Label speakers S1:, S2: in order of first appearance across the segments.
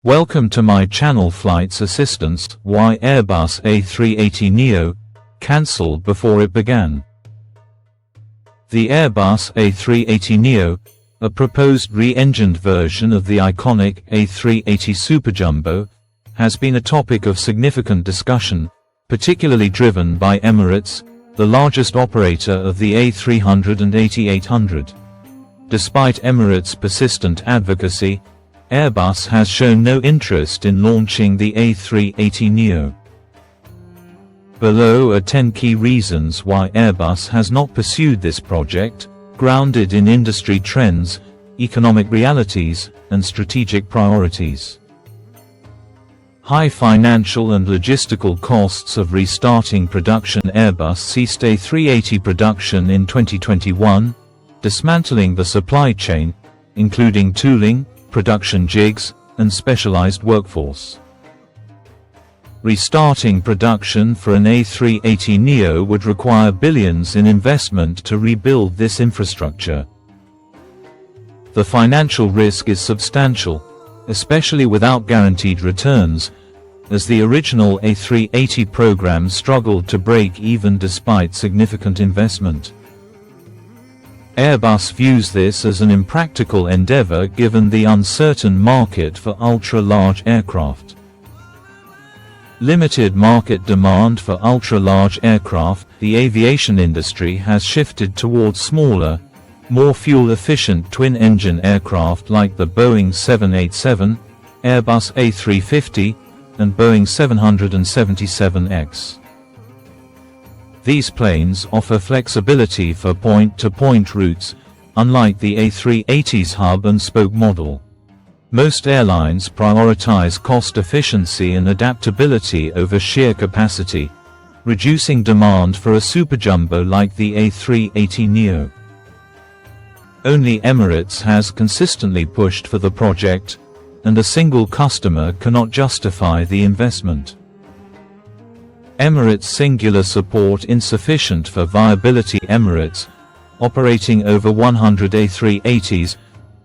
S1: Welcome to my channel. Flights Assistance: Why Airbus A380neo cancelled before it began. The Airbus A380neo, a proposed re-engined version of the iconic A380 superjumbo, has been a topic of significant discussion, particularly driven by Emirates, the largest operator of the A300 and 800. Despite Emirates' persistent advocacy, Airbus has shown no interest in launching the A380neo. Below are 10 key reasons why Airbus has not pursued this project, grounded in industry trends, economic realities, and strategic priorities. High financial and logistical costs of restarting production. Airbus ceased A380 production in 2021, dismantling the supply chain, including tooling, production jigs, and specialized workforce. Restarting production for an A380neo would require billions in investment to rebuild this infrastructure. The financial risk is substantial, especially without guaranteed returns, as the original A380 program struggled to break even despite significant investment. Airbus views this as an impractical endeavor given the uncertain market for ultra-large aircraft. Limited market demand for ultra-large aircraft. The aviation industry has shifted towards smaller, more fuel-efficient twin-engine aircraft like the Boeing 787, Airbus A350, and Boeing 777X. These planes offer flexibility for point-to-point routes, unlike the A380's hub-and-spoke model. Most airlines prioritize cost efficiency and adaptability over sheer capacity, reducing demand for a superjumbo like the A380neo. Only Emirates has consistently pushed for the project, and a single customer cannot justify the investment. Emirates' singular support insufficient for viability. Emirates, operating over 100 A380s,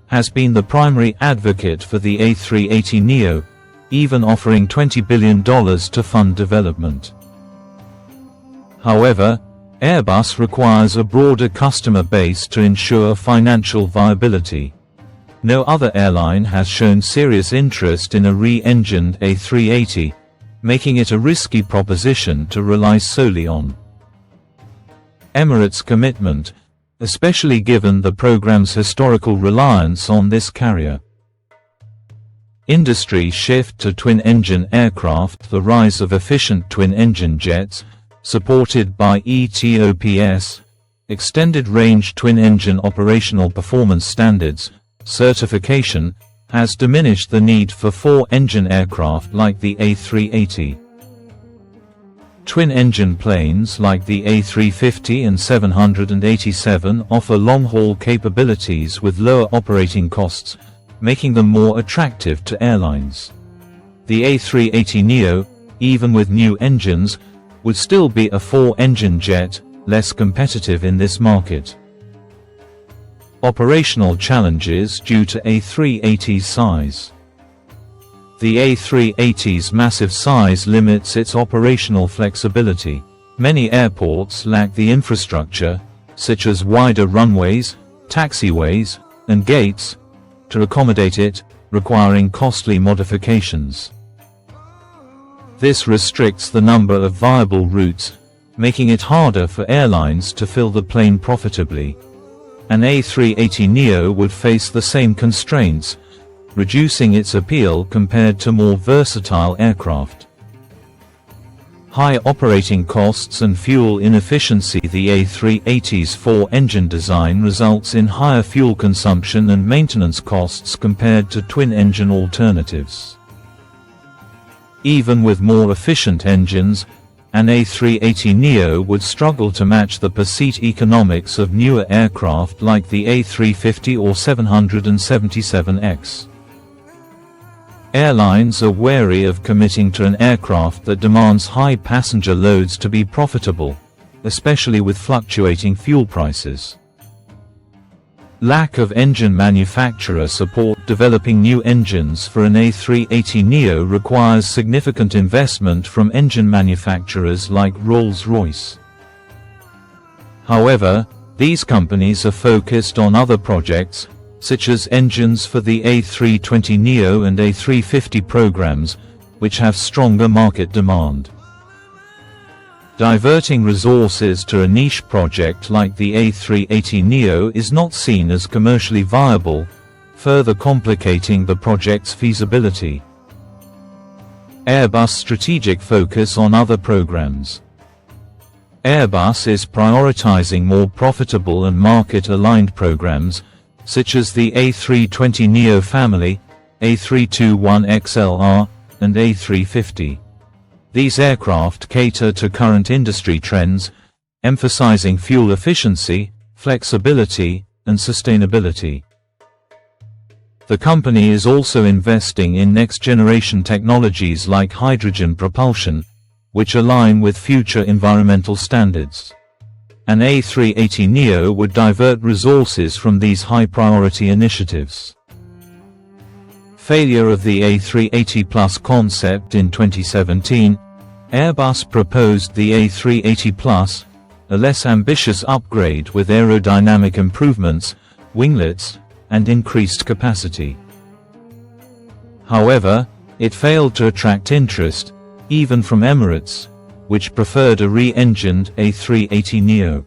S1: has been the primary advocate for the A380neo, even offering $20 billion to fund development. However, Airbus requires a broader customer base to ensure financial viability. No other airline has shown serious interest in a re-engined A380, making it a risky proposition to rely solely on. Emirates' commitment, especially given the program's historical reliance on this carrier. Industry shift to twin-engine aircraft. The rise of efficient twin-engine jets, supported by ETOPS, extended-range twin-engine operational performance standards, certification, has diminished the need for four-engine aircraft like the A380. Twin-engine planes like the A350 and 787 offer long-haul capabilities with lower operating costs, making them more attractive to airlines. The A380neo, even with new engines, would still be a four-engine jet, less competitive in this market. Operational challenges due to A380's size. The A380's massive size limits its operational flexibility. Many airports lack the infrastructure, such as wider runways, taxiways, and gates, to accommodate it, requiring costly modifications. This restricts the number of viable routes, making it harder for airlines to fill the plane profitably. An A380neo would face the same constraints, reducing its appeal compared to more versatile aircraft. High operating costs and fuel inefficiency. The A380's four-engine design results in higher fuel consumption and maintenance costs compared to twin-engine alternatives. Even with more efficient engines, an A380neo would struggle to match the per-seat economics of newer aircraft like the A350 or 777X. Airlines are wary of committing to an aircraft that demands high passenger loads to be profitable, especially with fluctuating fuel prices. Lack of engine manufacturer support. Developing new engines for an A380neo requires significant investment from engine manufacturers like Rolls-Royce. However, these companies are focused on other projects, such as engines for the A320neo and A350 programs, which have stronger market demand. Diverting resources to a niche project like the A380neo is not seen as commercially viable, further complicating the project's feasibility. Airbus strategic focus on other programs. Airbus is prioritizing more profitable and market-aligned programs, such as the A320neo family, A321XLR, and A350. These aircraft cater to current industry trends, emphasizing fuel efficiency, flexibility, and sustainability. The company is also investing in next-generation technologies like hydrogen propulsion, which align with future environmental standards. An A380neo would divert resources from these high-priority initiatives. Failure of the A380 Plus concept. In 2017, Airbus proposed the A380 Plus, a less ambitious upgrade with aerodynamic improvements, winglets, and increased capacity. However, it failed to attract interest, even from Emirates, which preferred a re-engined A380neo.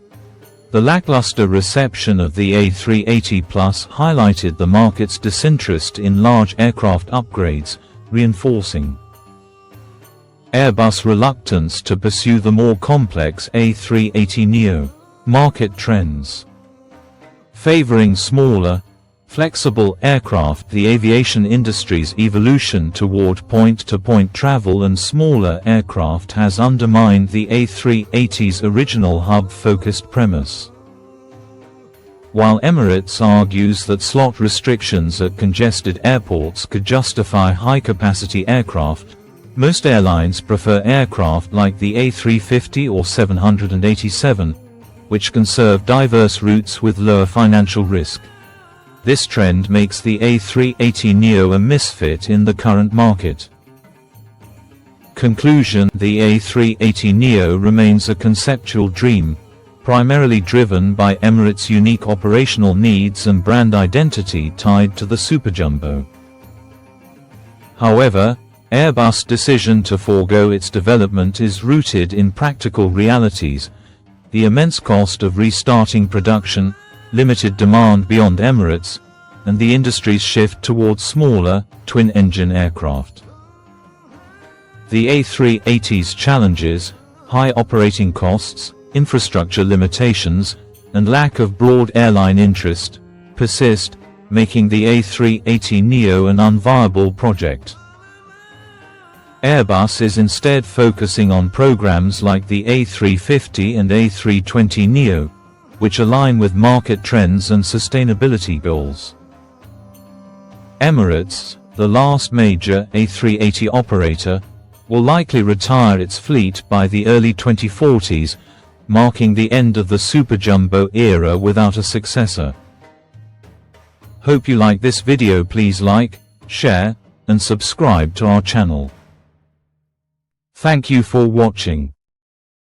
S1: The lackluster reception of the A380 Plus highlighted the market's disinterest in large aircraft upgrades, reinforcing Airbus' reluctance to pursue the more complex A380neo. Market trends. Favoring smaller, flexible aircraft. The aviation industry's evolution toward point-to-point travel and smaller aircraft has undermined the A380's original hub-focused premise. While Emirates argues that slot restrictions at congested airports could justify high-capacity aircraft, most airlines prefer aircraft like the A350 or 787, which can serve diverse routes with lower financial risk. This trend makes the A380neo a misfit in the current market. Conclusion. The A380neo remains a conceptual dream, primarily driven by Emirates' unique operational needs and brand identity tied to the superjumbo. However, Airbus' decision to forego its development is rooted in practical realities: the immense cost of restarting production, limited demand beyond Emirates, and the industry's shift towards smaller, twin-engine aircraft. The A380's challenges, high operating costs, infrastructure limitations, and lack of broad airline interest, persist, making the A380neo an unviable project. Airbus is instead focusing on programs like the A350 and A320neo, which align with market trends and sustainability goals. Emirates, the last major A380 operator, will likely retire its fleet by the early 2040s, marking the end of the superjumbo era without a successor. Hope you like this video. Please like, share, and subscribe to our channel. Thank you for watching.